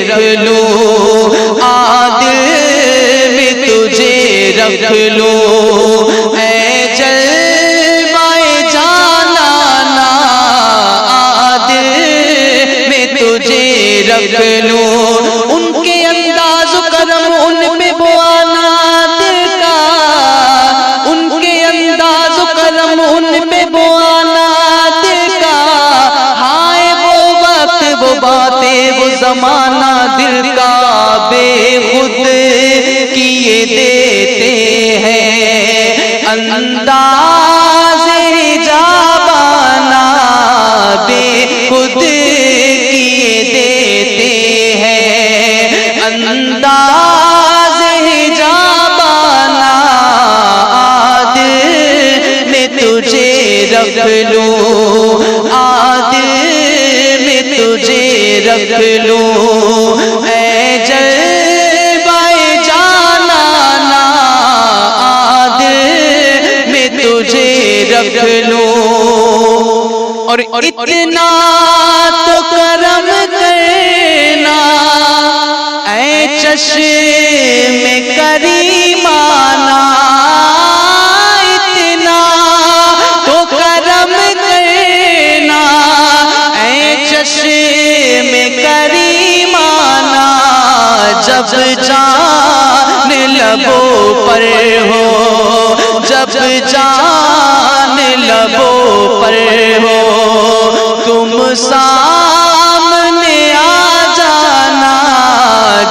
رکھ لوں، عادل میں تجھے رکھ لوں، اے جلوائے جانانا عادل میں تجھے رکھ لوں، ان کے انداز و کرم ان پہ بوانا دل کا، ان کے انداز و کرم ان پہ بوانا دل کا، ہائے وہ وقت وہ باتیں وہ زمانہ دل کا بے خود کیے دیتے ہیں، انداز جابانا بے خود کیے دیتے ہیں، انداز جابانا عادل میں تجھے رکھ لوں، عادل میں تجھے رکھ لوں، اے جلوائے جانانا عادل میں تجھے رکھ لوں، اور اتنا تو کرم کرنا اے چشم کریمانہ، اتنا تو کرم کرنا اے چشم کریمانہ، جب جان لبوں پر ہو، جب جان لبوں پر ہو، تم سامنے آ جانا،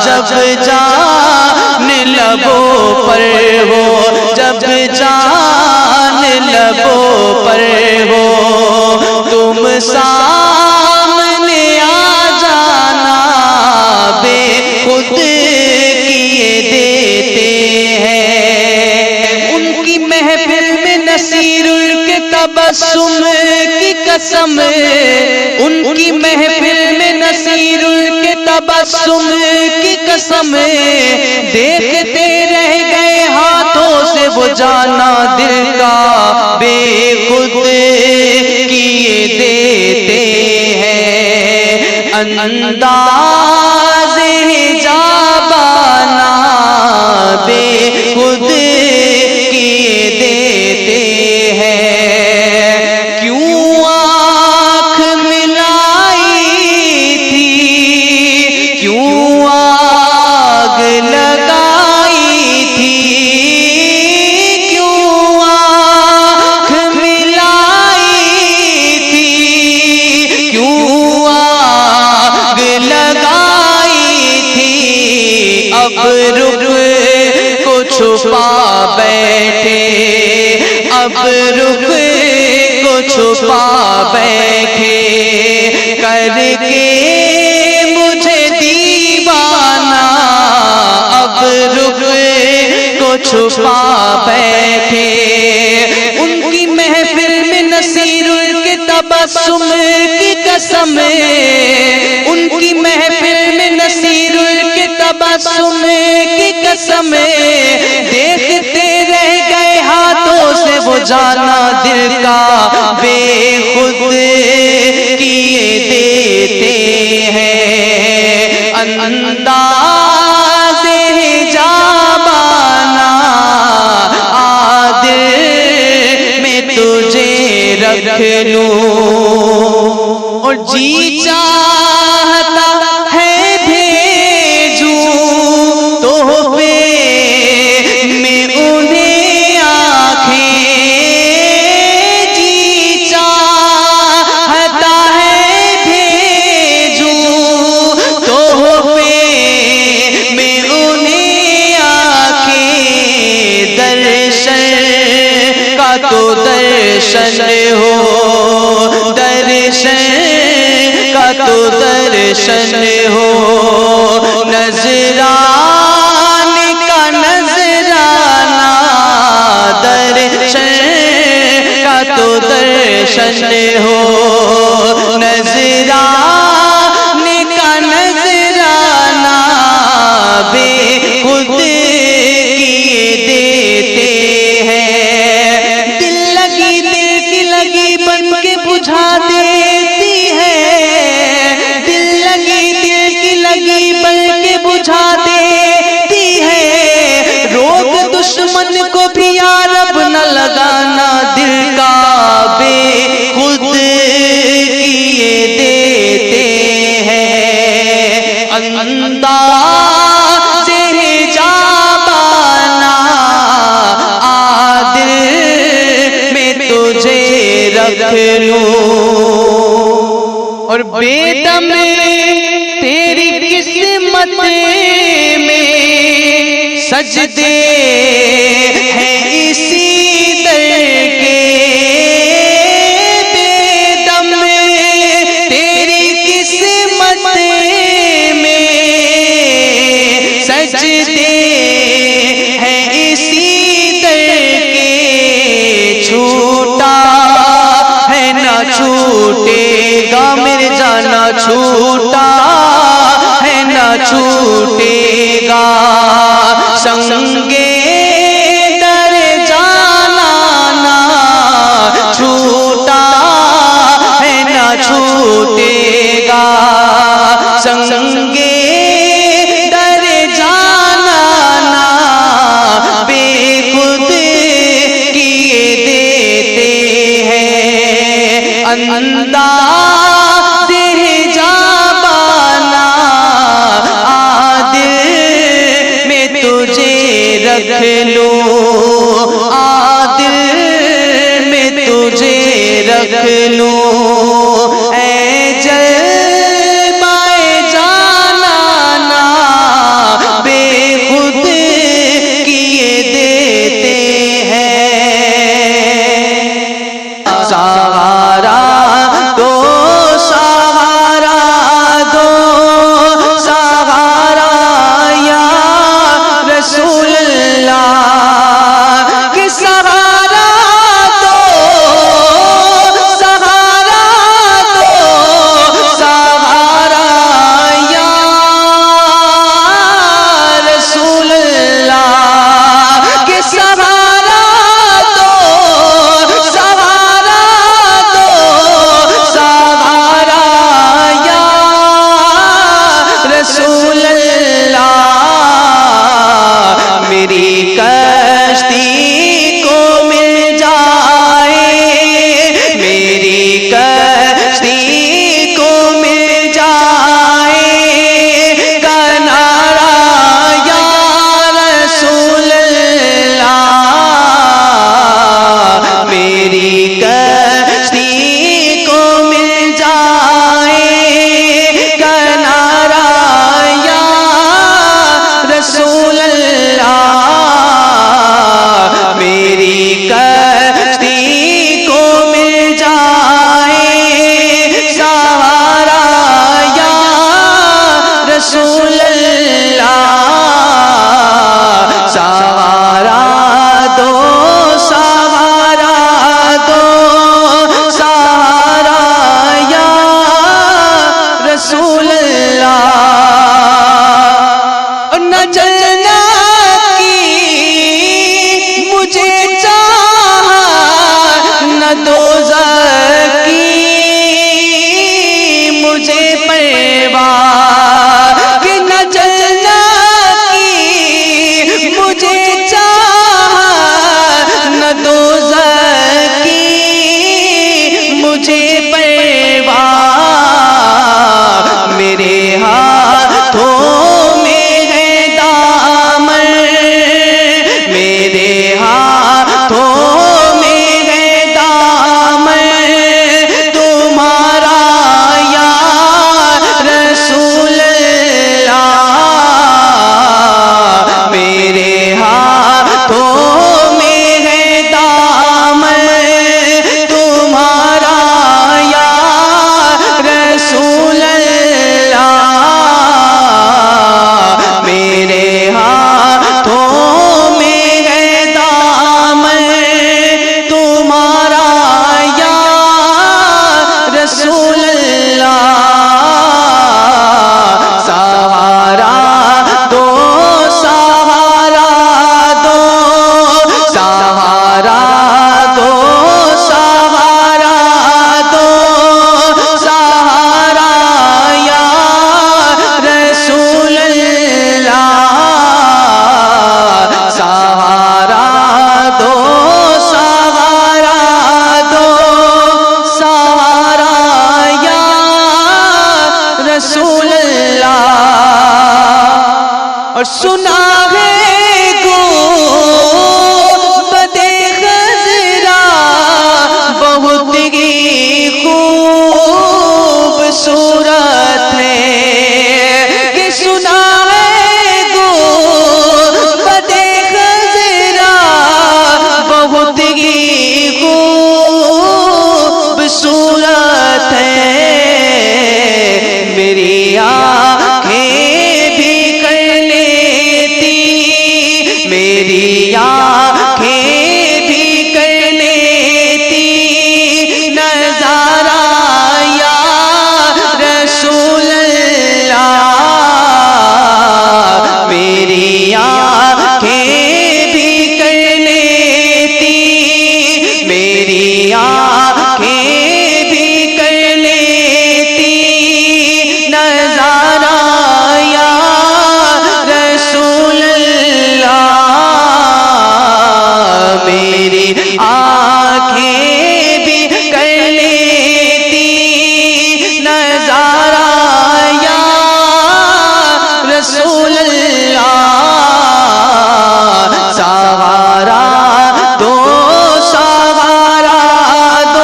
جب جان لبوں پر ہو، جب جان لبوں پر ہو، تم سامنے آ جانا، بے خود کیے دیتے ہیں، ان کی محفل میں نصیر کے تبسم کی قسم، ان کی محفل میں نصیر کے تبسم کی قسم، دیکھتے رہ گئے ہاتھوں سے وہ جانا دل کا بے خود کیے دیتے ہیں، انداز جابانا بے خود کیے دیتے ہیں، کیوں آنکھ ملائی تھی، کیوں آگ لگائی تھی، کیوں آنکھ ملائی تھی، کیوں آگ لگائی تھی، اب رخ کو چھپا بیٹھے، اب رخ کو چھپا بیٹھے، کر کے مجھے دیوانہ، اب رخ کو چھپا بیٹھے، ان کی محفل میں نصیر کے تبسم کی قسم، ان کی محفل میں نصیر کے تبسم کی قسم، دیکھتے رہ گئے ہاتھوں سے وہ جانا دل کا بے خود کیے دیتے ہیں، انداز جابانا عادل میں تجھے رکھ لوں، اور جی چاہتا ہے بھیجوں تحفے میں انہیں آنکھیں، جی چاہتا ہے بھیجوں تحفے میں انہیں آنکھیں، درشن کا تو درشن ہو، درشن کا تو درشن ہو، نظران کا نظرانہ، درشن کا تو درشن ہو، نظران کا نظرانہ بے خود کیے دیتے ہیں، دل لگی دل کی لگی بن کے بجھا دیتی ہے، دل لگی دل کی لگی بن انداز جابانا عادل میں تجھے رکھ لوں، اور بے دم تیری قسمت میں سجدے ہیں اسی در کے، بے دم تیری قسمت میں سجدے ہیں اسی در کے، چھوٹا ہے نہ چھوٹے گا میرے جانا، چھوٹا ہے نہ چھوٹے گا، سنگے در جانا نا چھوٹا ہے نہ چھوٹے گا، سنگے در جانا نا بے خود کیے دیتے ہیں، انداز جابانا عادل میں تجھے رکھ لوں، عادل میں تجھے رکھ لوں، اے جلوۂ جانا نا بے خود کیے دیتے ہیں، سہارا دو سہارا دو سہارا یا رسول اللہ کہ سہارا دو سہارا دو سہارا یا رسول اللہ کہ سہارا دو سہارا دو سہارا یا رسول اللہ، میری کشتی کو مل جائے، میری کشتی کو مل جائے کنارہ یا رسول اللہ، میری کشتی کو مل جائے کنارہ یا رسول اللہ، اور سنا ہے بدے خضرا بہت ہی خوبصورت ہے کہ سنا ہے بدے خضرا بہت ہی خوبصورت ہے میری آنکھیں بھی کر لیتی میری آنکھیں بھی کر لیتی نظارہ یا رسول اللہ میری آنکھیں بھی کر لیتی میری آنکھیں بھی کر لیتی نظارہ یا رسول اللہ میری آنکھیں بھی کر لیتی نظارہ یا رسول اللہ سہارا دو سہارا دو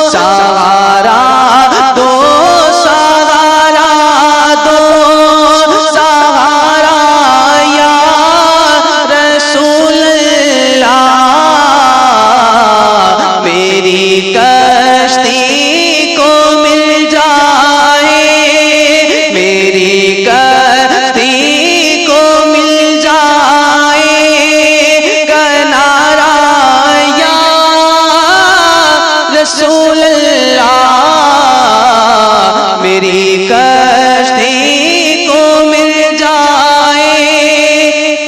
سہارا دو سہارا دو سہارا یا رسول اللہ میری کشتی کو مل جائے میری کشتی کو مل جائے کنارہ یا رسول اللہ میری کشتی کو مل جائے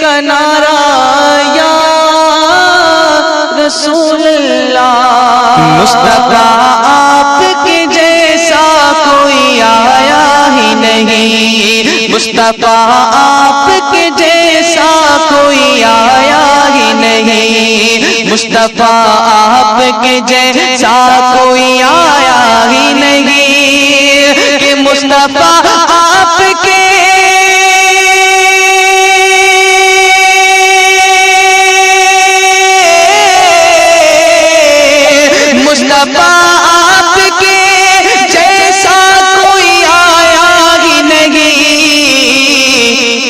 کنارہ یا رسول اللہ مصطفیٰ آپ کے جیسا کوئی آیا ہی نہیں مصطفیٰ آپ کے جیسا کوئی آیا ہی نہیں مصطفیٰ آپ کے جیسا کوئی آیا ہی نہیں کہ مصطفیٰ آپ کے مصطفیٰ آپ کے جیسا کوئی آیا ہی نہیں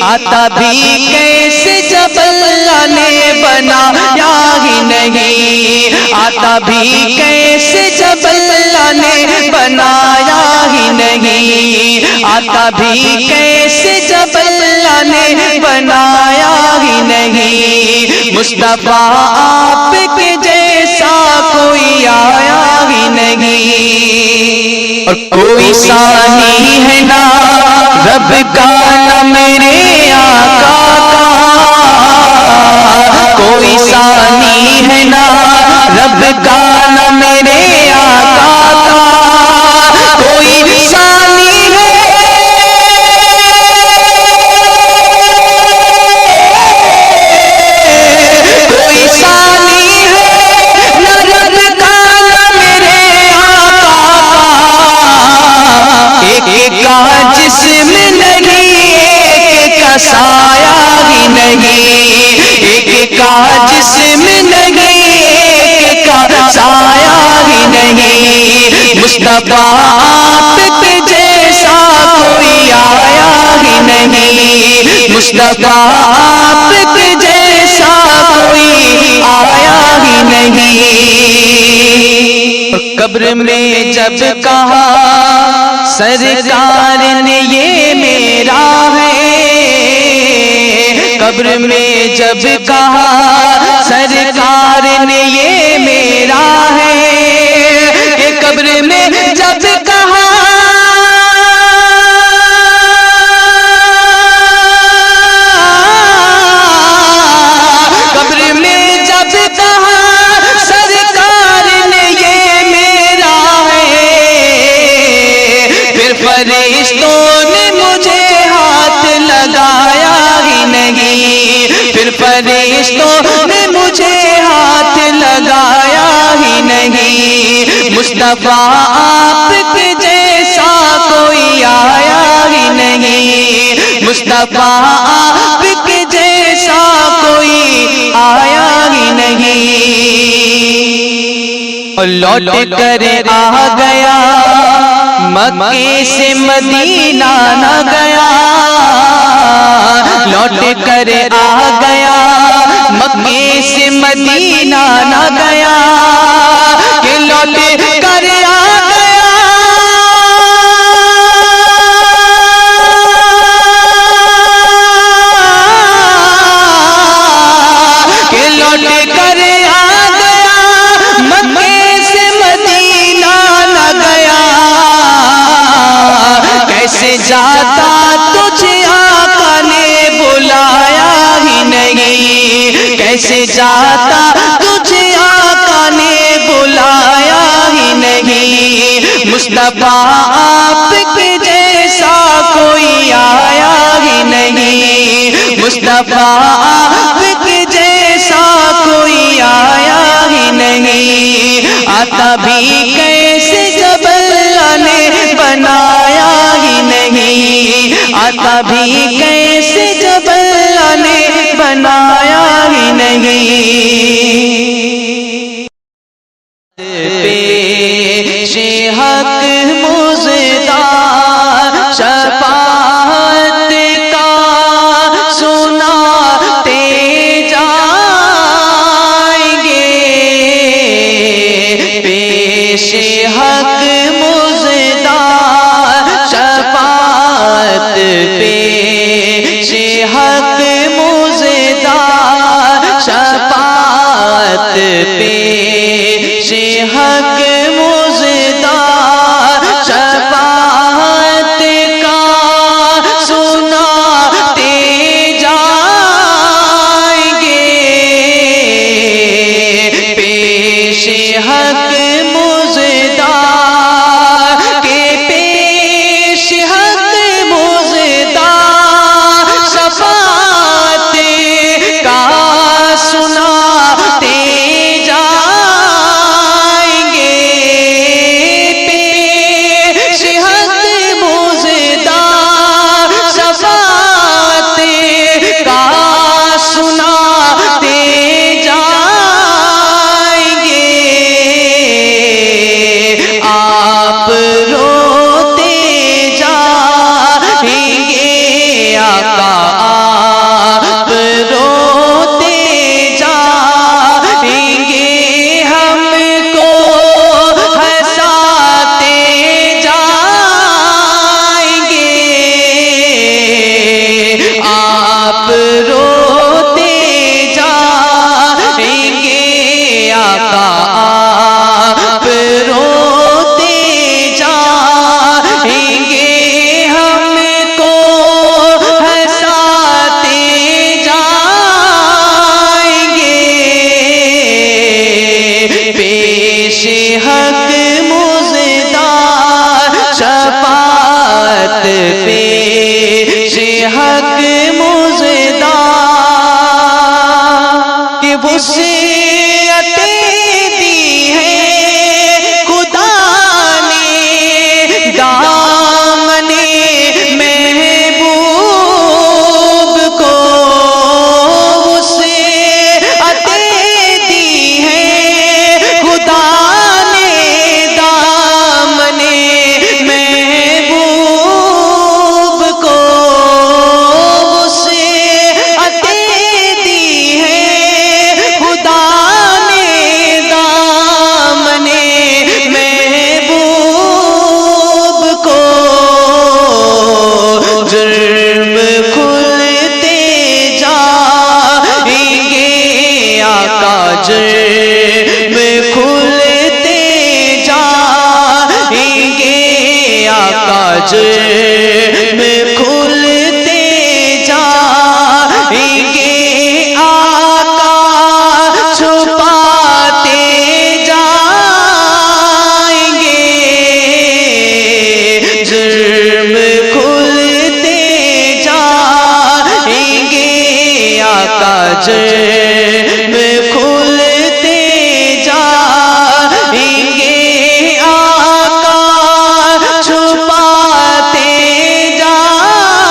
آتا بھی کیسے جب اللہ نے بنایا ہی نہیں آتا بھی کیسے جب اللہ نے بنایا ہی نہیں آتا بھی کیسے جب اللہ نے بنایا ہی نہیں مصطفیٰ آپ کے جیسا کوئی آیا ہی نہیں اور کوئی ثانی ہے نا رب کا نہ میرے آقا کا کوئی ثانی ہے نا رب کا نہ میرے آقا کا کوئی ثانی ہے کوئی ثانی ہے نہ رب کا نہ میرے آقا ایک کا جسم نہیں ایک کا سایہ ہی نہیں ایک کا جسم نہیں ایک کا سایہ ہی نہیں مصطفیٰ آپ کے جیسا کوئی آیا ہی نہیں مصطفیٰ آپ کے جیسا کوئی آیا ہی نہیں قبر میں جب کہا سرکار نے یہ میرا ہے قبر میں جب کہا سرکار نے یہ میرا ہے کہ قبر میں جب کہا قبر میں جب کہا سرکار نے یہ میرا ہے پھر فرشتوں نے مجھے ہاتھ لگایا ہی نہیں پھر فرشتوں نے مجھے ہاتھ لگایا ہی نہیں مصطفیٰ آپ کے جیسا کوئی آیا ہی نہیں مصطفیٰ آپ کے جیسا کوئی آیا ہی نہیں، لوٹ کر آ گیا مکے سے مدینہ نہ گیا، لوٹ کر آ گیا مکے سے مدینہ نہ گیا، کہ لوٹ کر آ گیا کہ لوٹ کر آ گیا مکے سے مدینہ نہ گیا، کیسے جاتا تجھے آقا نے بلایا ہی نہیں، کیسے جاتا تجھے آقا نے بلایا ہی نہیں، مصطفیٰ آپ کے جیسا کوئی آیا ہی نہیں، مصطفیٰ آپ کے جیسا کوئی آیا ہی نہیں، آتا بھی کیسے جب اللہ نے بنایا ہی نہیں، آتا بھی کیسے جب اللہ نے بنایا ہی نہیں، پیش حق مزدار شفاعت کا سناتے جائیں گے، پیش حق مزدار شفاعت، پیش حق مزدار شفاعت، پیش حق مزدار شفاعت کا سناتے جائیں گے، پیش حق مزدار کے پیش حق مزدار شفاعت کا سناتے جائیں گے، پیش حق مزدار شفاعت کا سناتے جائیں گے، آپ روتے جائیں گے آقا، آپ روتے جائیں گے، ہم کو ہنساتے جائیں گے، آپ روتے جائیں گے آقا، آپ روتے جائیں گے، ہم کو ہنساتے جائیں گے، پیش حق مزدار شفاعت، پیش حق مزدار کہ وصیتیں دی ہے خدا نے دامن محبوب کو، وصیتیں دی ہے خدا نے دامن محبوب کو، وصیتیں دی ہے خدا نے دامن محبوب کو، جرم کھلتے جائیں گے آقا، جرم کھلتے جائیں گے آقا، جرم کھلتے جائیں گے آقا، چھپاتے جائیں گے، جرم کھلتے جائیں گے آقا، جرم کھلتے جائیں گے آقا، چھپاتے جائیں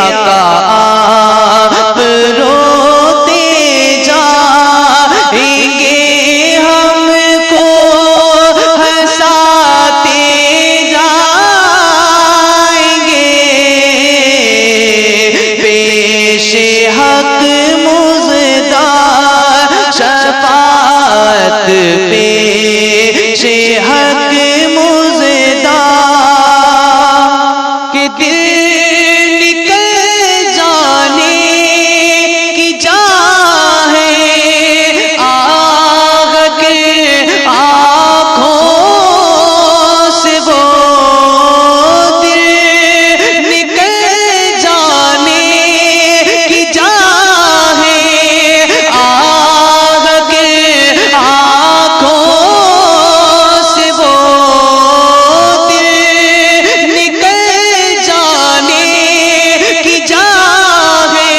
آقا آپ روتے جائیں گے ہم کو ہنساتے جائیں گے پیش حق مزدار شفاعت پیش حق مزدار کہ دل نکل جانے کی جا ہے آگ کے آنکھوں سے وہ دل نکل جانے کی جا ہے آگ کے آنکھوں سے وہ دل نکل جانے کی جا ہے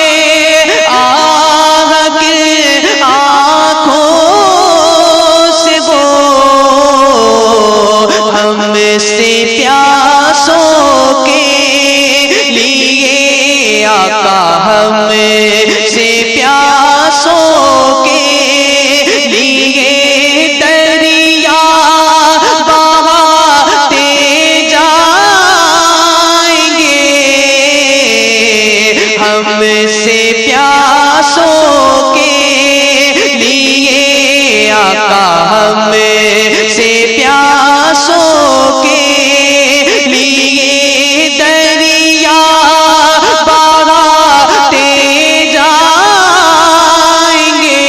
آگ کے آنکھوں سے وہ ہم سے پیاسوں کے لیے آقا ہم سے پیاسوں کے لیے دریا بہاتے جائیں گے ہم سے پیاسوں کے لیے آقا ہم سے پیاسوں کے لیے دریا بہاتے جائیں گے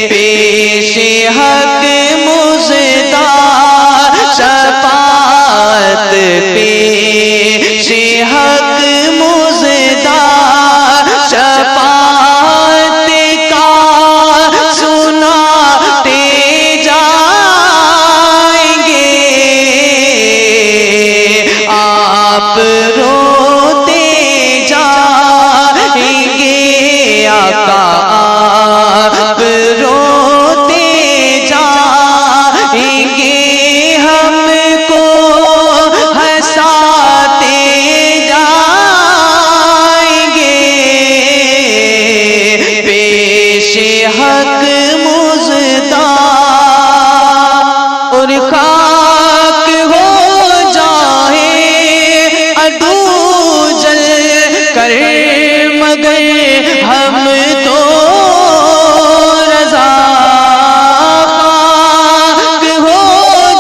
پیش حق مزدار شفاعت پیش حق مزدار شفاعت کا سناتے جائیں گے آپ روتے جائیں گے آقا آپ روتے جائیں گے ہم کو ہنساتے جائیں گے پیش حق مزدار اور خاک ہو جائے عدو جل کر مگر ہم تو رضا خاک ہو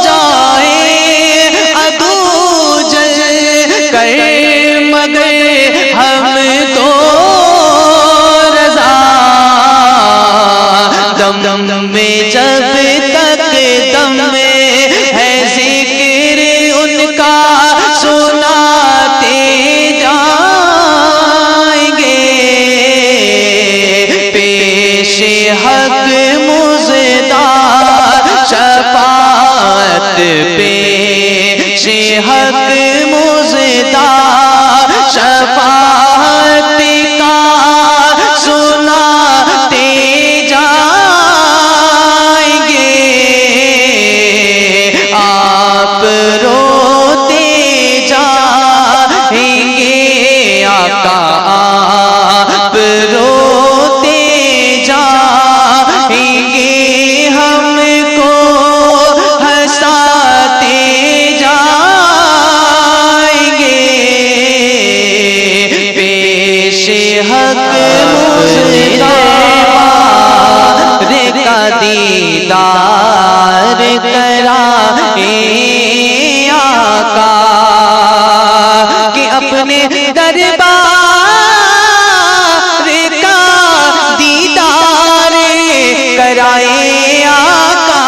جائے عدو جل کر مگر ہم تو رضا دم دم میں جب تک دم ہے ذکر ان کا سناتے جائیں گے پیش حق مزدار شفاعت پیش حق مزدار شفاعت کا سناتے جائیں گے آپ روتے جائیں گے آقا آپ روتے جائیں گے ہم کو ہنساتے جائیں گے پیش حق مزدار کا دیدار کرائیں آقا کہ اپنے دربار کا دیدار کرائیں آقا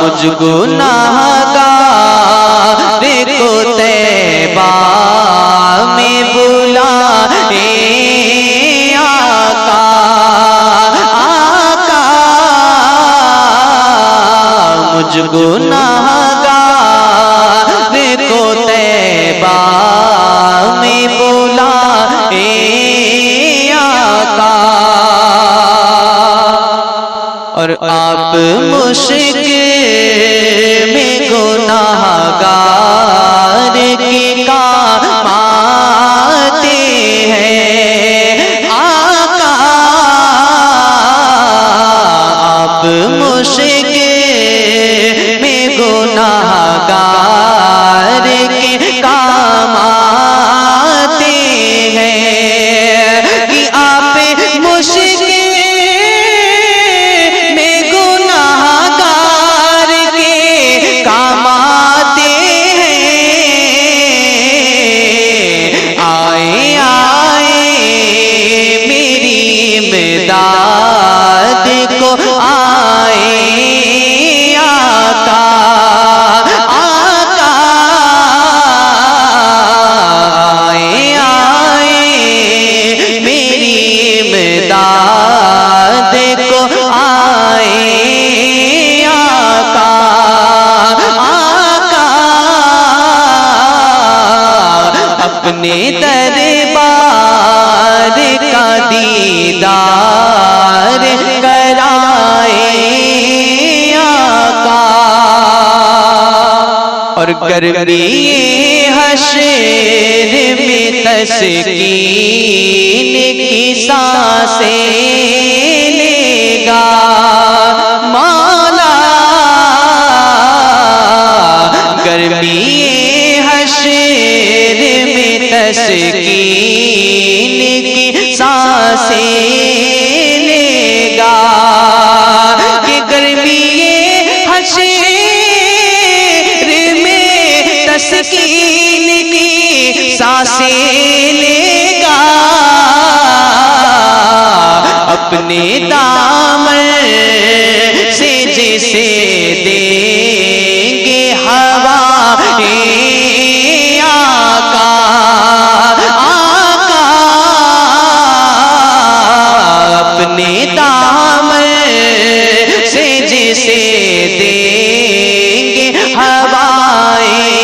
مجھ گناہگار کو طیبہ میں بلائیں آقا آقا مجھ گناہگار کو طیبہ میں بلائیں آقا اور آپ مشکل میں گناہگار کے اپنے دربار کا دیدار کرائے آقا، اور گرمی حشر میں تسکین کی سانسیں لے گا مولا، گرمی حشر میں تسکین کی سانسیں لے گا، کہ گرمی حشر تسکین کی سانسیں لے گا، اپنے دامن سے جسے دیں گے ہوائیں آقا، آقا اپنے دامن سے جسے دیں گے ہوائیں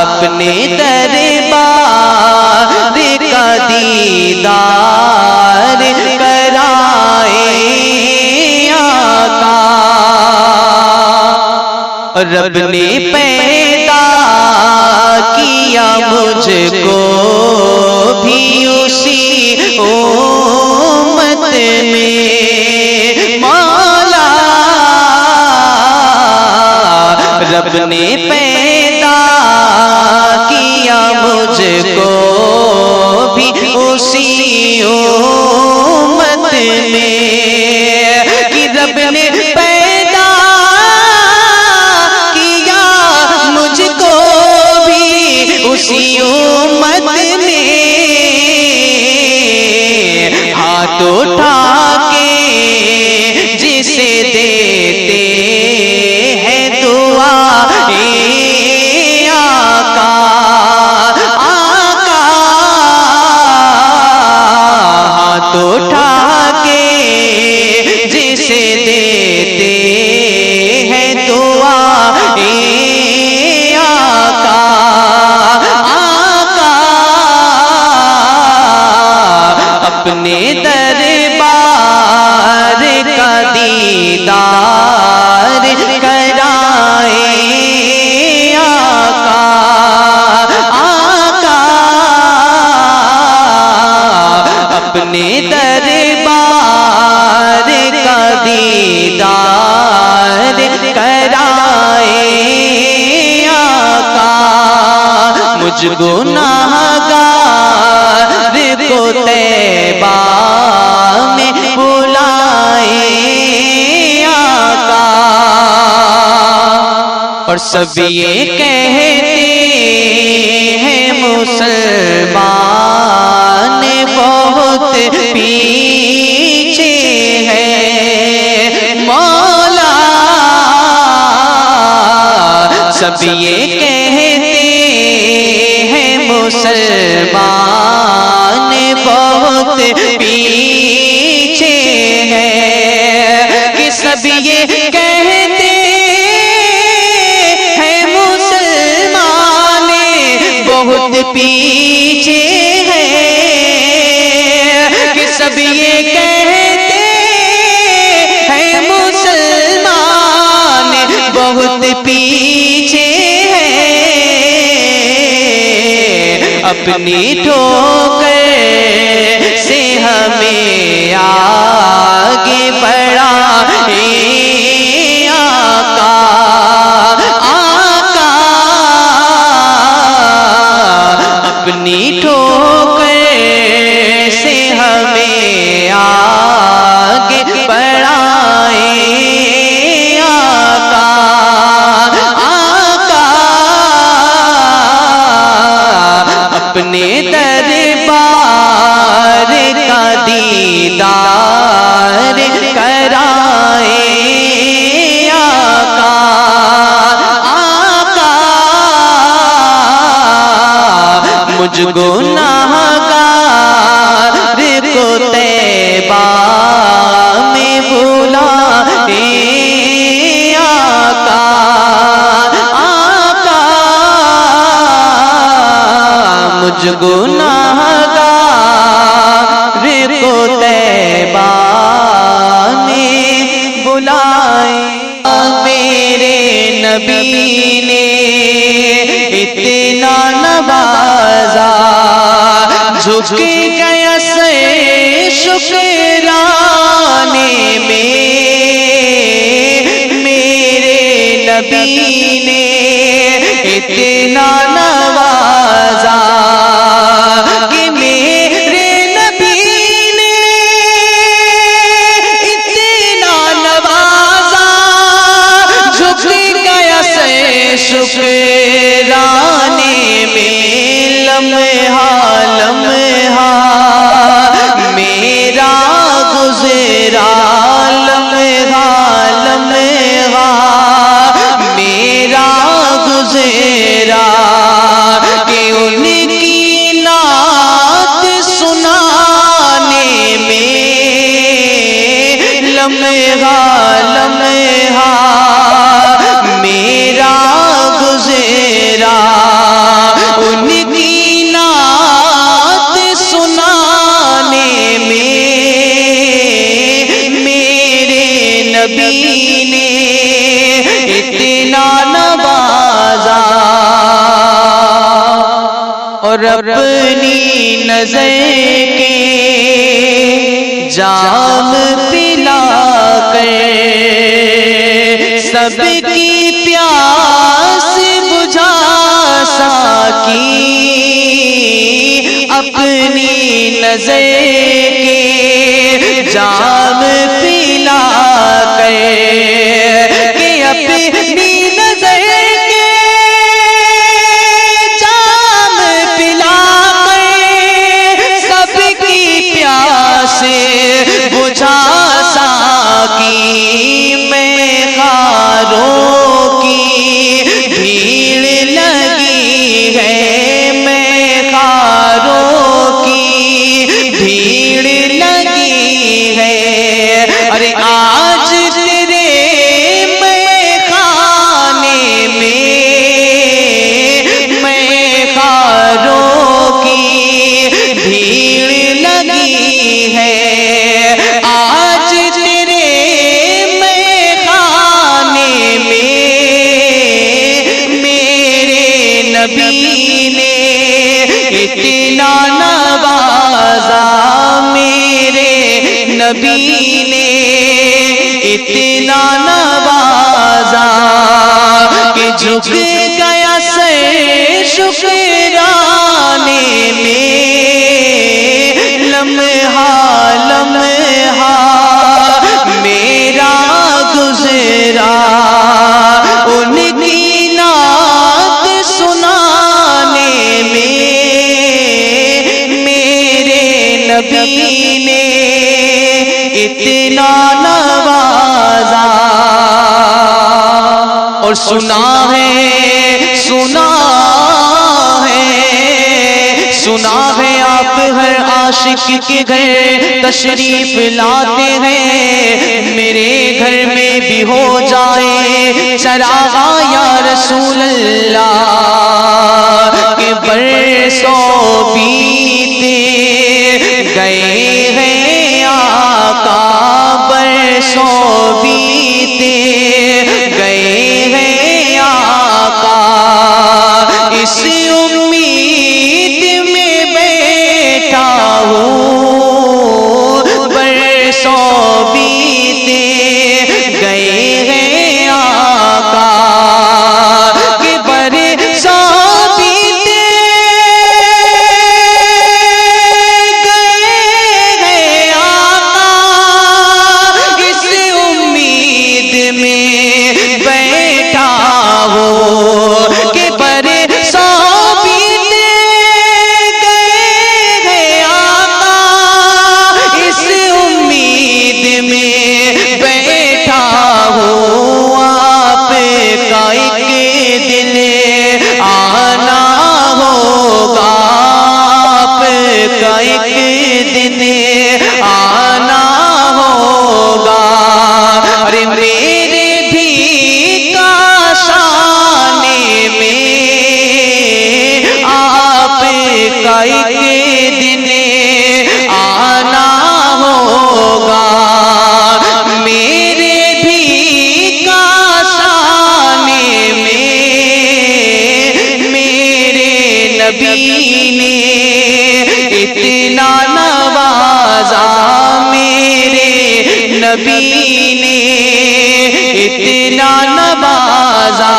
اپنے دربار کا دیدار کرائے آقا، رب نے پیدا کیا مجھ کو بھی اسی امت میں مولا، رب نے پیدا کیا مجھ کو بھی اسی امت میں، کہ رب نے پیدا کیا مجھ کو بھی اسی امت میں، ہاتھ اٹھا کے جسے دیتے ہیں دعا تو اٹھا کے جسے دیتے ہیں دعا آقا، آقا اپنے دربار کا دیدار کرائے آقا، آقا اپنے دربار کا دیدار کرائے آقا، مجھ گناہگار کو طیبہ میں بلائے آقا، اور سب یہ کہتے ہیں مسلمان بہت پیچھے ہے مولا، سب یہ کہتے ہیں مسلمان بہت پیچھے ہے، کہ سب یہ کہتے ہیں مسلمان بہت پیچھے ہے، کہ سب یہ کہتے ہیں مسلمان بہت پیچھے ہے، اپنی ٹھوکر سے ہمیں آگے بڑھائے آقا، آقا اپنی ٹھوکر سے ہمیں آگے بڑھائے آقا، آقا اپنے دربار کا دیدار میرے نبی نے اتنا نوازا، جھک گیا سر شکرانے میں، میرے نبی نے اتنا نوازا کہ میرے نبی نے اتنا نوازا، جھک گیا سر شکرانے میں، لمحہ لمحہ میرا گزرا، لمحہ لمحہ میرا گزرا، کہ ان کی نعت سنانے میں، لمحہ لمحہ میرا گزرا، ان کی نعت سنانے میں، میرے نبی نے اتنا نوازا، اور اپنی نظر کے جام پلا کر سب کی پیاس بجھا ساکی، اپنی نظر کے جام پلا کر، کہ اپنی نظر کے جام پلا کر سب کی پیاس بجھا ساکی، میں خاروں کی بھیڑ لگی ہے، میں خاروں کی بھیڑ لگی ہے، ارے آج تیرے میں خانے میں، میں خاروں کی بھیڑ لگی ہے، آج تیرے میں خانے میں، میرے نبی نے اتنا نوازا، میرے نبی نے اتنا نوازا، کہ جھک گیا سر شکرانے میں، لمحہ لمحہ میرا گزرا، ان کی نعت سنانے میں، میرے نبی نے اتنا نوازا، اور سنا ہے آپ ہر عاشق کے گھر تشریف لاتے ہیں، میرے گھر میں بھی ہو جائے چراغا یا رسول اللہ، کہ برسوں بیتے گئے ہیں آقا، برسوں بیتے گئے ہیں آقا، اس امید میں بیٹھا ہوں، برسوں بیتے گئے ہیں آقا، کہ برسوں بیتے گئے ہیں آقا، اس امید میں بیٹھا ہوں، کہ برسوں بیتے گئے ہیں آقا، اس امید میں بیٹھا ہوں، آپ کا ایک دن آنا ہوگا، آپ کا ایک دن آنا ہوگا، ارے میرے بھی کاشانے میں آپ کا ایک دن آنا ہوگا، میرے بھی اتنا نوازا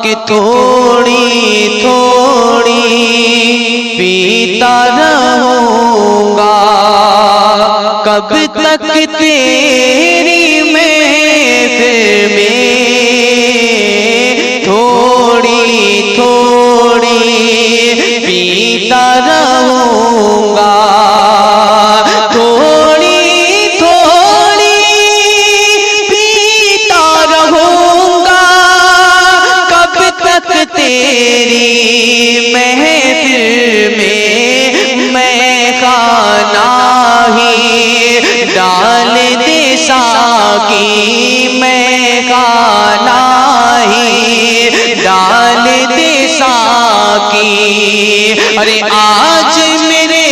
کہ تھوڑی تھوڑی پیتا رہوں گا، کب تک تیری محفل میں تھوڑی تھوڑی پیتا رہوں گا، تھوڑی تھوڑی پیتا رہوں گا، کب تک تیری محفل میں خانہ ہی ڈال دے ساقی، میں خانہ ہی ڈال دے ساقی۔ ارے آج میرے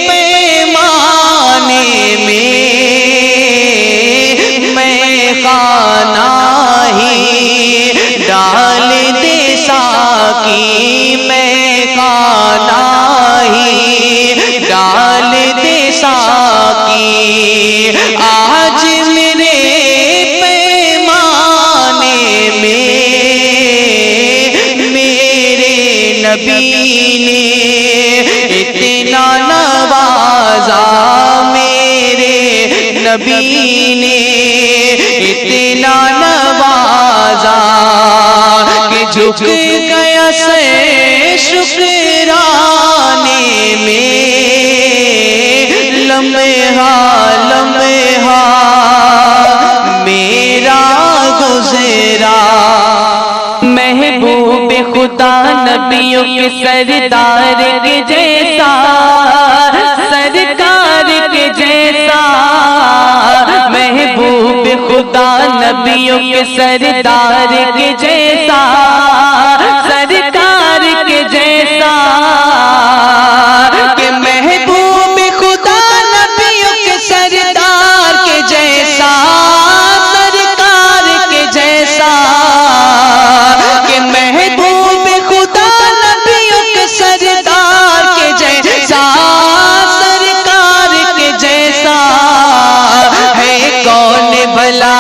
پیمانے میں خانہ ہی ڈال دے ساقی، میں خانہ ہی ڈال دے ساقی۔ آج میرے پیمانے میں میرے نبی نے اتنا نوازا، میرے نبی نے اتنا نوازا کہ جھک گیا سر شکرانے میں، لمحہ لمحہ میرا گزرا۔ محبوب خدا نبیوں کے سردار کے جیسا، سرکار کے جیسا، محبوب خدا نبیوں کے سردار کے جیسا، سرکار کے جیسا، کہ محبوب خدا نبیوں کے سردار کے جیسا، سرکار کے جیسا، کہ محبوب خدا نبیوں کے سردار کے جیسا، سرکار کے جیسا ہے کون بھلا،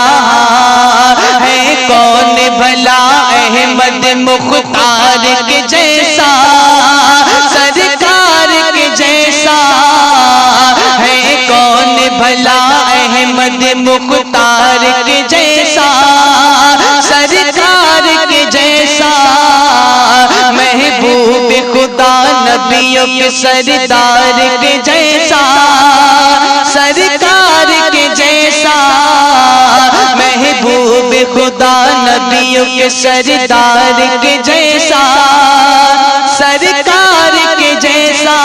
ہے کون بھلا احمد مختار کے جیسا، سرکار کے جیسا ہے کون بھلا احمد مختار کے جیسا، سرکار کے جیسا، محبوب خدا نبیوں کے سردار کے جیسا، سرکار کے جیسا، محبوب خدا نبیوں کے سردار کے جیسا، سرکار کے جیسا۔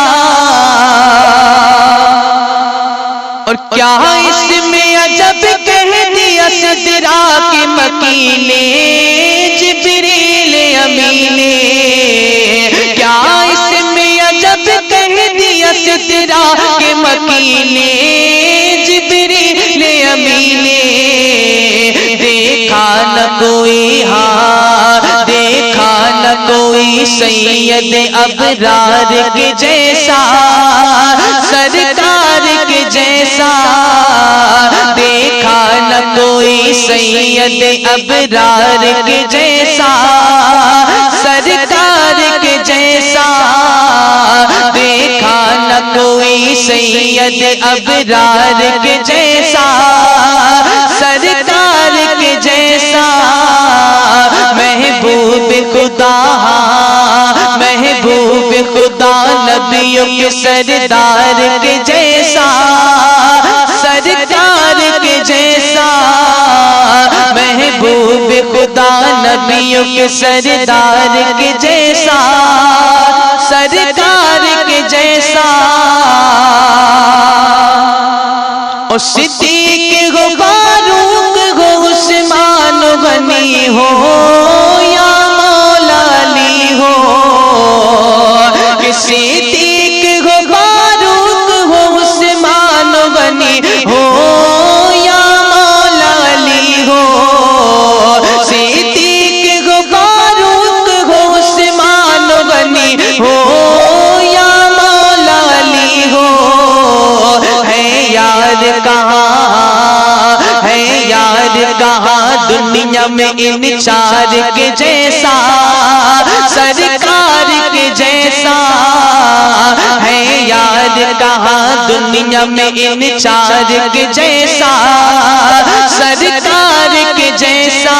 اور کیا اس میں عجب کہہ دیا سدرا کے مکین جبریل امین، کیا اس میں عجب کہہ دیا سدرا کے مکین جبریل امین، دیکھا نہ کوئی ہاں، دیکھا نہ کوئی سید ابرار کے جیسا، سرکار کے جیسا، دیکھا نہ کوئی سید ابرار کے جیسا، سرکار کے جیسا، دیکھا نہ کوئی سید ابرار کے جیسا، سرکار کے جیسا، محبوب خدا، محبوب خدا نبیوں کے سردار کے جیسا، سرکار کے جیسا، محبوب خدا نبیوں کے سردار کے جیسا، سرکار کے جیسا۔ اور صدیق ہو، فاروق ہو، عثمان غنی ہو یا مولا علی ہو، کہ صدیق ہو، فاروق ہو، عثمان غنی ہو یا مولا علی ہو، صدیق ہو، فاروق ہو، عثمان غنی ہو یا مولا علی ہو، ہے یار کہاں، ہے کہاں دنیا میں ان چار کے جیسا، سرکار کے جیسا ہے یار کہاں دنیا میں ان چار کے جیسا، سرکار کے جیسا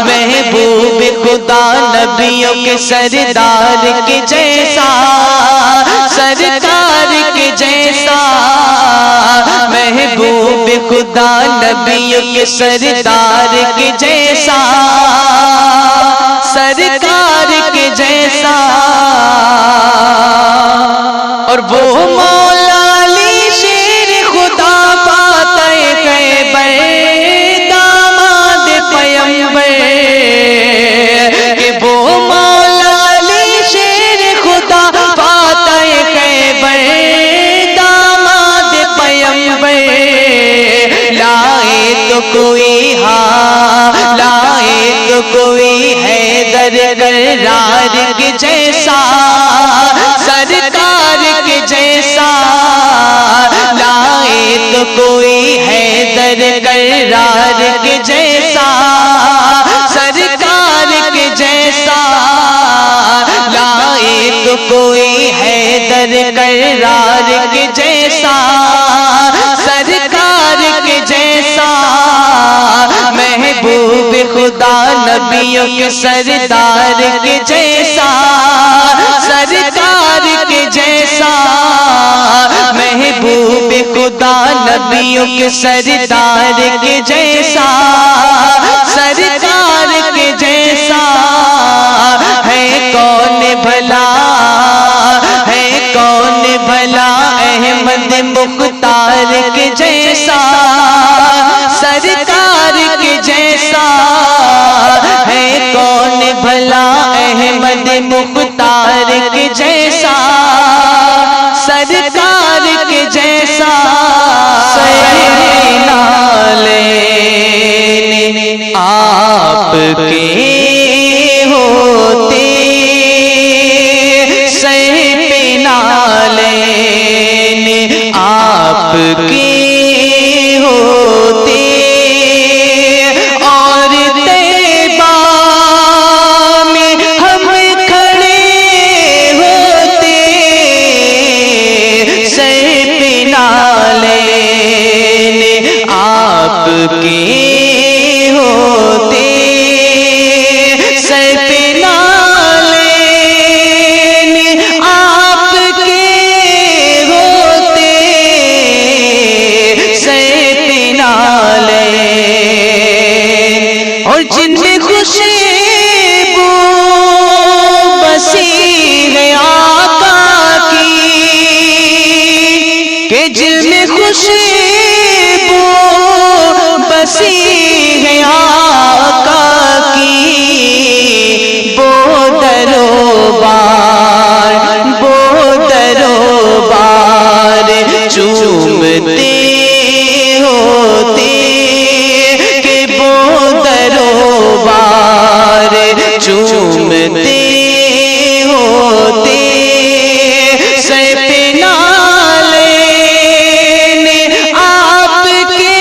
محبوب خدا نبیوں کے سردار کے جیسا، سرکار کے جیسا محبوب خدا نبیوں کے سردار کے جیسا، سرکار کے جیسا۔ اور وہ مولا علی شیر خدا فاتح خیبر داماد پیمبر، کہ وہ مولا علی شیر خدا فاتح خیبر داماد پیمبر، لائے تو کوئی ہاں لائے تو کوئی حیدر کرار کے جیسا، سرکار کے جیسا لائے تو کوئی حیدر کرار کے جیسا، سرکار کے جیسا لائے تو کوئی حیدر کرار کے جیسا، سرکار کے جیسا محبوب خدا نبیوں کے سردار کے جیسا، سرکار کے جیسا محبوب خدا نبیوں کے سردار کے جیسا، سرکار کے جیسا ہے کون بھلا، ہے کون بھلا احمد مختار کے جیسا، سرکار کے جیسا ہے کون بھلا احمد مختار کے جیسا، سرکار کے جیسا۔ نالے آپ کے ہوتے سر پہ نالے آپ کے ہوتے اور طیبہ میں ہم کھڑے ہوتے، سر پہ نالین آپ کے ہوتے، سر پہ نالین آپ کے ہوتے، سر پہ نالین اور جن میں خوشبو بسی ہے آقا کی، کہ جن میں خوشبو بسی ہے آقا کی، وہ دروبار چومتے ہوتے، کہ وہ دروبار چومتے ہوتے، سر پہ نالین آپ کے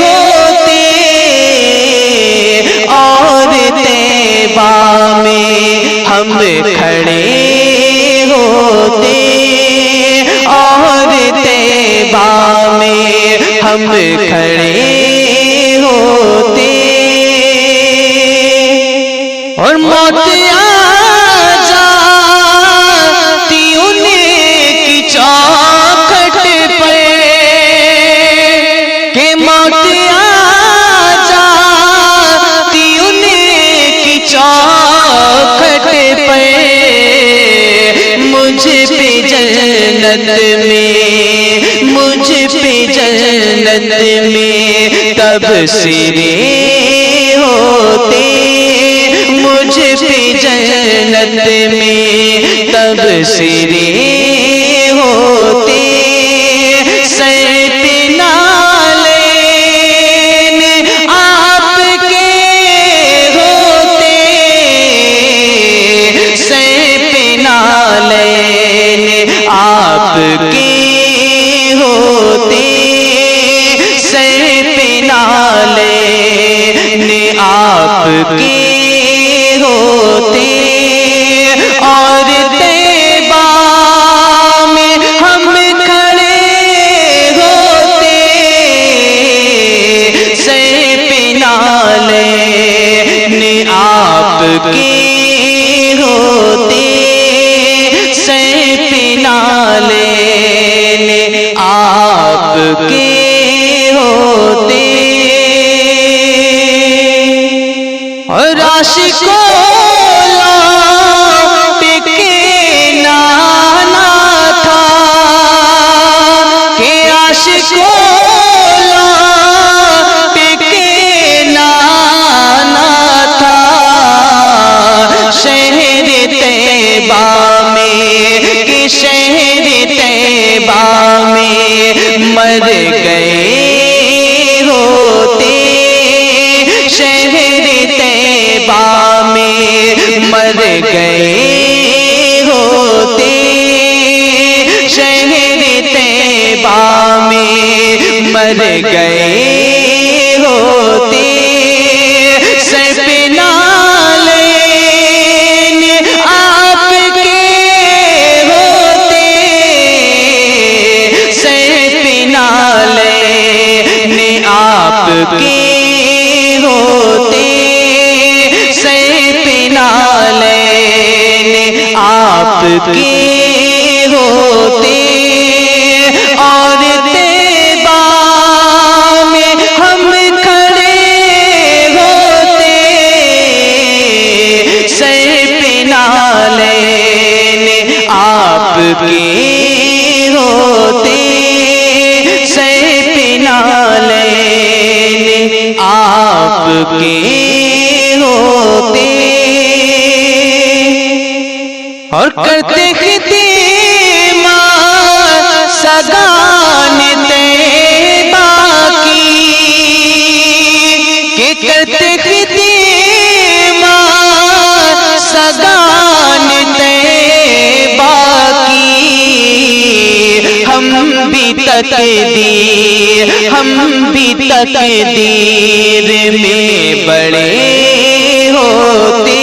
ہوتے اور طیبہ میں ہم کھڑے ہوتے، اور طیبہ میں ہم کھڑے ہوتے، اور موت آ جاتی ان کی چوکھٹ پر، کہ موت آ جاتی ان کی چوکھٹ پر، مجھ پہ جنت میں تبصرے ہوتے، مجھ پہ جنت میں تبصرے ہوتے، سر پہ نالین آپ کے ہوتے، سر پہ نالین آپ کے ہوتے، سر پہ نالین کے ہوتے اور طیبہ میں ہم کھڑے ہوتے سر پہ نالے آپ کے ہوتے سر پہ نالے آپ کے ہوتے اور عاشقوں لوٹ کے نانا تھا کہ عاشقوں لوٹ کے نانا تھا شہر طیبہ میں کہ شہر طیبہ میں مر گئے ہوتے شہر طیبہ میں مر گئے ہوتے شہر طیبہ میں مر گئے ہوتے سر پہ نالین آپ کے ہوتے سر پہ نالین آپ کے ہوتے سر پہ نالین آپ کے ہوتے اور طیبہ میں ہم کھڑے ہوتے سر پہ نالین آپ کے ہوتے سر پہ نالین آپ کے ہوتے اور کرتے خدمات سگان طیبہ کی کہ کرتے خدمات سگان طیبہ کی ہم بھی تقدیر میں بڑے ہوتے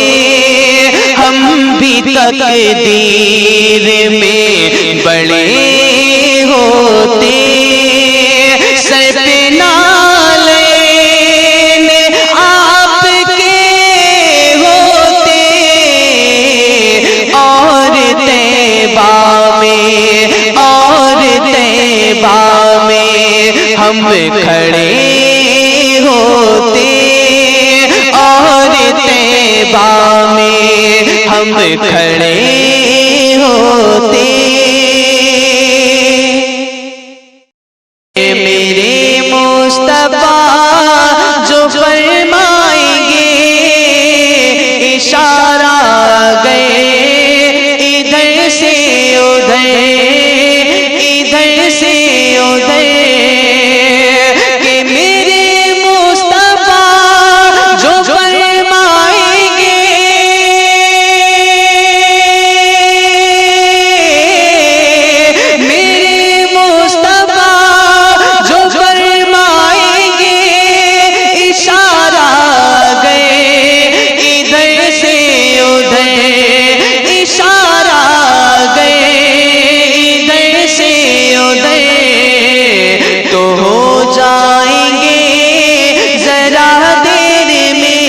ہم بھی تقدیر میں بڑے ہوتے سر پہ نالین آپ کے ہوتے اور طیبہ میں ہم کھڑے ہوتے اور طیبہ میں ہم کھڑے ہوتے میرے مصطفیٰ جو فرمائیں گے اشارہ گئے ادھر سے ادھر ادھر سے ادھر کہ میرے مصطفیٰ جو فرمائیں گے میرے مصطفیٰ جو فرمائیں گے اشارہ گئے ادھر سے ادھر اشارہ گئے ادھر سے ادھر تو ہو جائیں گے ذرا دیر میں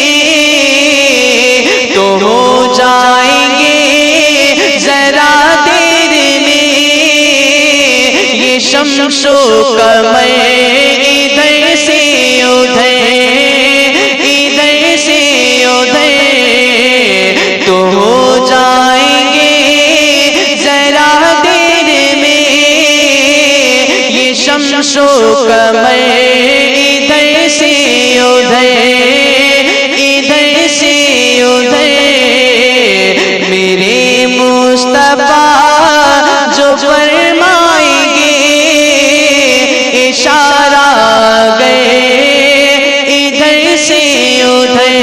تو ہو جائیں گے ذرا دیر میں یہ شمس و قمر ادھر سے ادھر ادھر سے ادھر تو ہو جائیں گے ذرا دیر میں یہ شمس و قمر ادھر سے ادھر ادھر سے ادھر میرے مصطفیٰ جو فرمائیں گے اشارہ گئے ادھر سے ادھر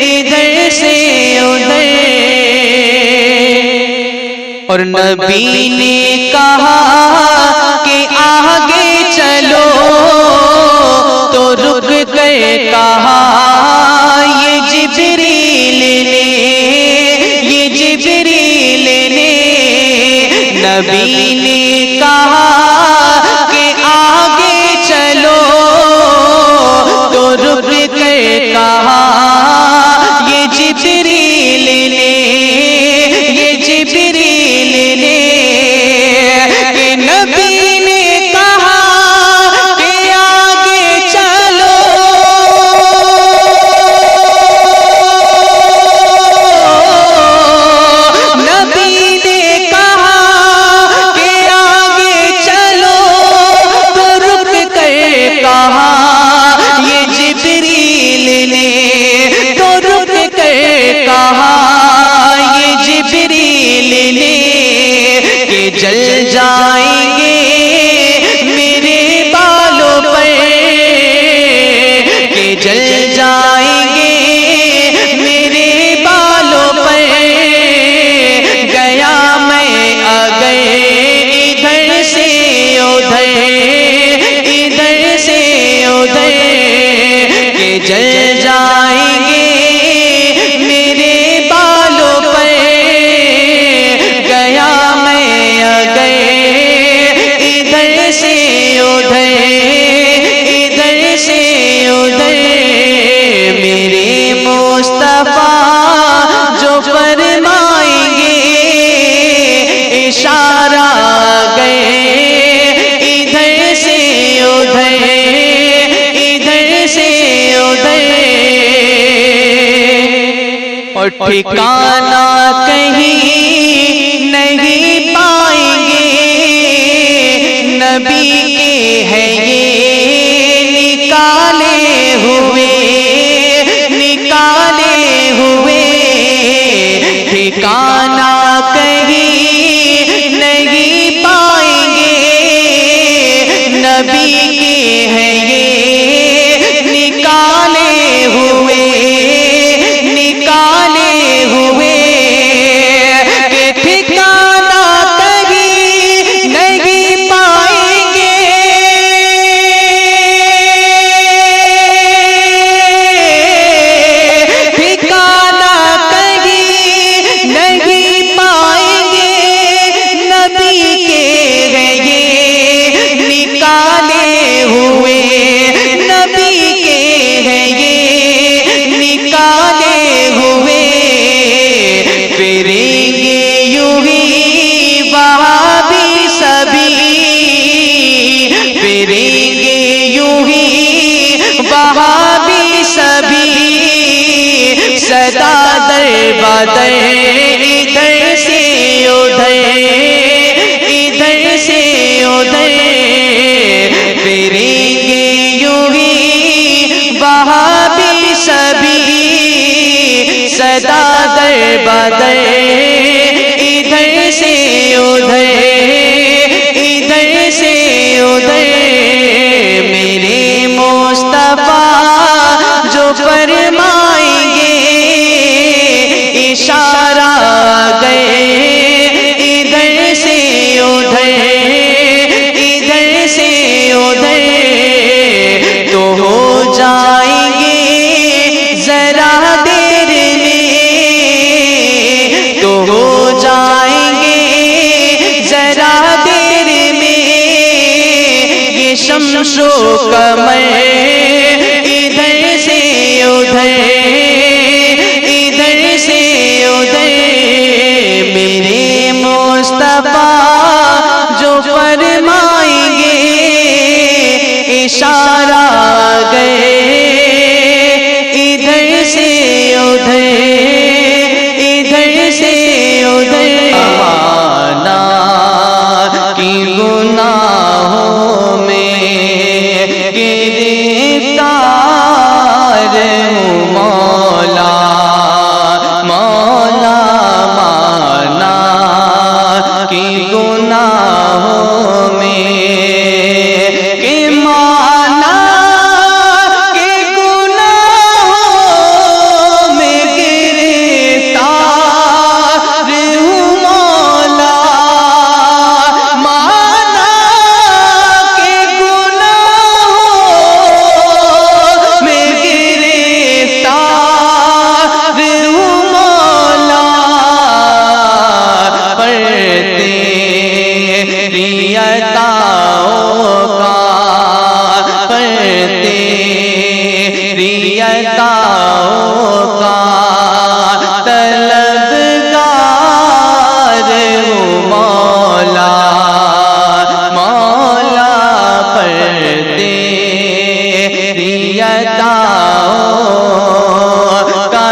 ادھر سے ادھر اور نبی نے کہا کہ آگے چلو تو رک گئے کہا یہ جل جائیں گے میرے بالوں پر گیا میں اگر ادھر سے ادھر ادھر سے ادھر میرے مصطفیٰ جو فرمائیں گے اشارہ گئے ادھر سے ادھر ادھر سے ادھر اور ٹھکانہ کہیں نہیں پائیں گے نبی کے ہیں یہ نکالے ہوئے ٹھکانہ کہیں نہیں پائیں گے نبی کے ہیں یہ نکالے ہوئے کہ ٹھکانہ کہیں نہیں پائیں گے ٹھکانہ کہیں نہیں پائیں گے نبی کے ہیں یہ نکالے ہوئے نبی کے ہیں یہ نکالے ہوئے پھریں گے یوں ہی وہابی سبھی پھریں گے یوں ہی وہابی سبھی صدا در بدر ادھر سے ادھر ادھر سے ادھر پھریں گے یوں ہی وہابی سبھی صدا در بدر ادھر سے ادھر ادھر سے ادھر میرے مصطفیٰ جو فرمائیں گے اشارہ گئے ادھر سے ادھر ادھر سے ادھر تو ہو جائیں گے ذرا دیر میں تو ہو جائیں گے ذرا دیر میں یہ شمس و قمر ادھر سے ادھر ادھر سے ادھر میرے مصطفیٰ جو فرمائیں گے اشارہ گئے ادھر سے ادھر ادھر سے ادھر زمانہ کی گناہوں میں گرفتار ہوں مولا مولا مانا کی گناہوں میں کہ مانا کہ گناہوں میں گرفتار ہوں مولا مانا کہ گناہوں میں گرفتار ہوں مولا پر تیری عطاؤں کا پر تیری عطاؤں کا طلبگار ہوں مولا مولا پر تیری عطاؤں کا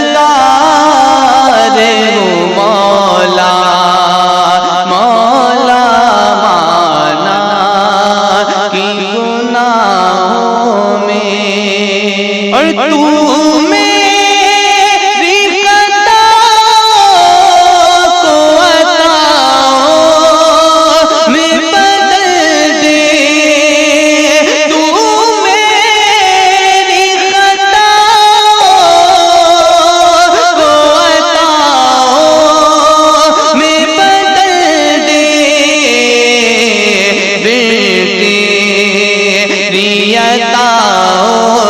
طلبگار ہوں مولا مولا مانا کی گناہوں میں اور تو میری خطاؤں کو عطاؤں میں بدل دے تو میری خطاؤں کو عطاؤں میں بدل دے تیری عطاؤں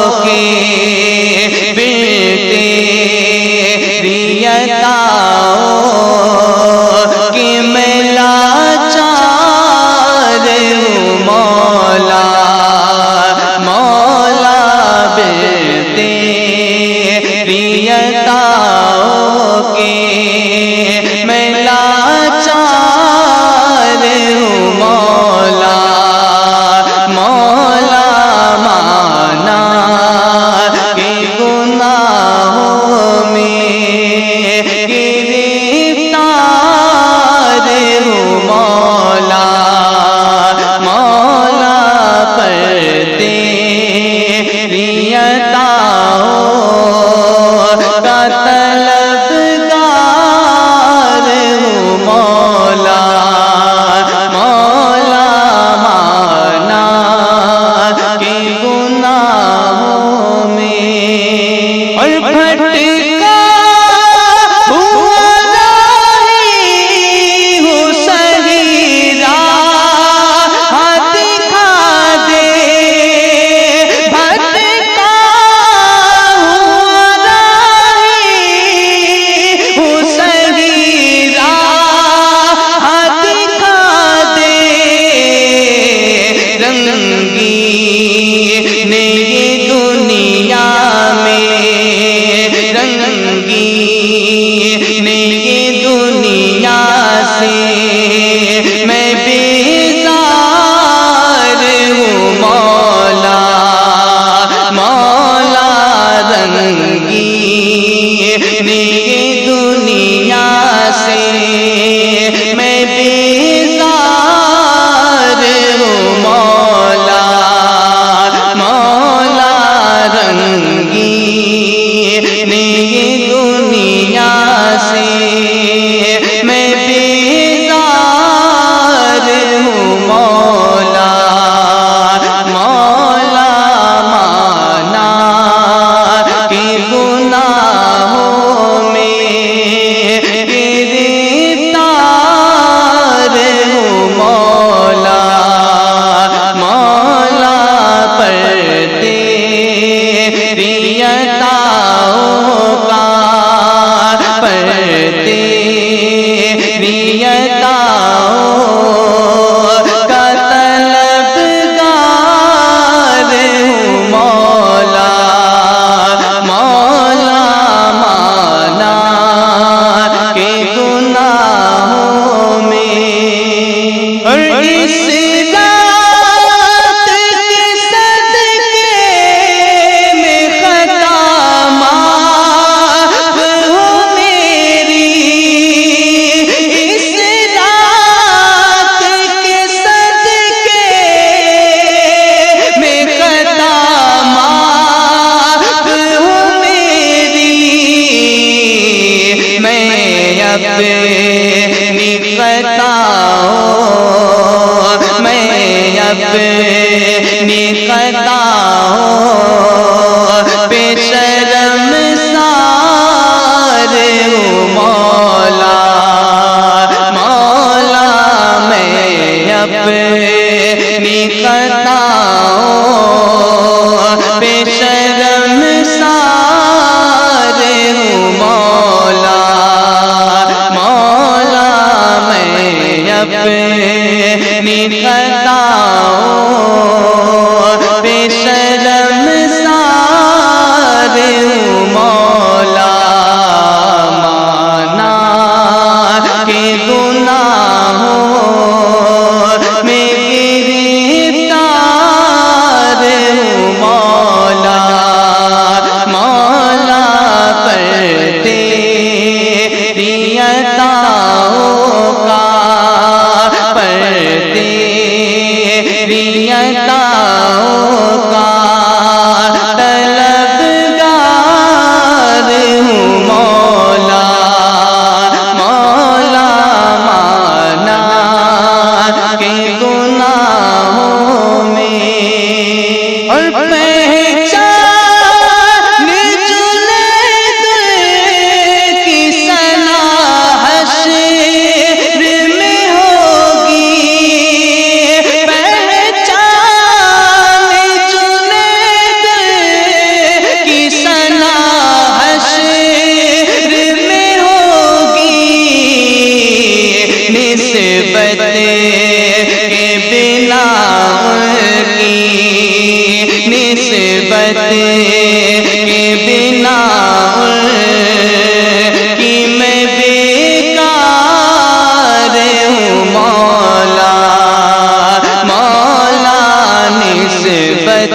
خطاؤں پہ شرمسار ہوں مولا، مولا میں اپنی خطاؤں پہ شرمسار ہوں مولا، مولا میں اپنی خطاؤں پہ شرمسار ہوں مولا، مانا کہ گناہوں میں گرفتار ہوں مولا، مولا پر تیری عطاؤں کا، پر تیری عطاؤں کا طلبگار ہوں مولا، مولا مانا کہ گناہوں میں اور پہچان جنید کی ثنا حشر میں ہوگی، پہچان جنید کی ثنا حشر میں ہوگی، نسبت کے بنا کی، نسبت کے بنا کی میں بیکار ہوں مولا، مولا نسبت